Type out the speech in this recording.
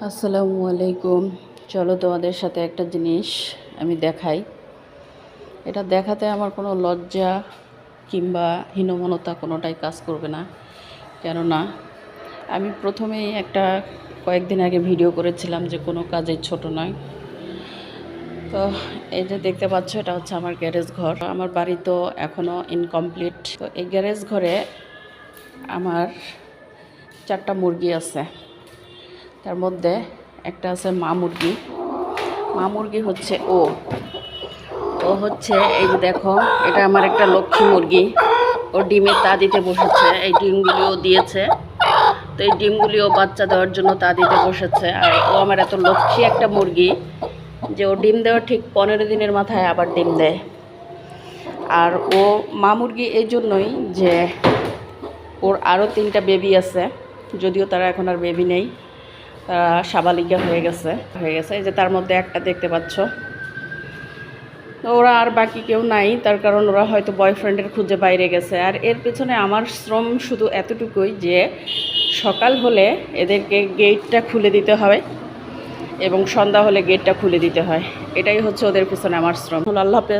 আসসালামু আলাইকুম। চলো তোমাদের সাথে একটা জিনিস আমি দেখাই। এটা দেখাতে আমার কোনো লজ্জা কিংবা হীনমন্যতা কোনোটাই কাজ করবে না, কেননা আমি প্রথমেই কয়েকদিন আগে ভিডিও করেছিলাম যে কোনো কাজে ছোট নয়। তো এই যে দেখতে পাচ্ছ, এটা হচ্ছে আমার গ্যারেজ ঘর। আমার বাড়ি তো এখনও ইনকমপ্লিট। তো এই গ্যারেজ ঘরে আমার 4টা মুরগি আছে। তার মধ্যে একটা আছে মা মুরগি। মা মুরগি হচ্ছে ও হচ্ছে, এই যে দেখো, এটা আমার একটা লক্ষ্মী মুরগি। ও ডিমের তা দিতে বসেছে, এই ডিমগুলিও দিয়েছে। তো এই ডিমগুলিও বাচ্চা দেওয়ার জন্য তা দিতে বসেছে। আর ও আমার এত লক্ষ্মী একটা মুরগি যে ও ডিম দেওয়ার ঠিক 15 দিনের মাথায় আবার ডিম দেয়। আর ও মা মুরগি এই জন্যই যে ওর আরও 3টা বেবি আছে, যদিও তারা এখন আর বেবি নেই, তারা সাবালিকা হয়ে গেছে। এই যে তার মধ্যে একটা দেখতে পাচ্ছ। ওরা আর বাকি কেউ নাই, তার কারণ ওরা হয়তো বয়ফ্রেন্ডের খুঁজে বাইরে গেছে। আর এর পেছনে আমার শ্রম শুধু এতটুকুই যে সকাল হলে এদেরকে গেটটা খুলে দিতে হয় এবং সন্ধ্যা হলে গেটটা খুলে দিতে হয়। এটাই হচ্ছে ওদের পেছনে আমার শ্রম। আল্লাহ হাফেজ।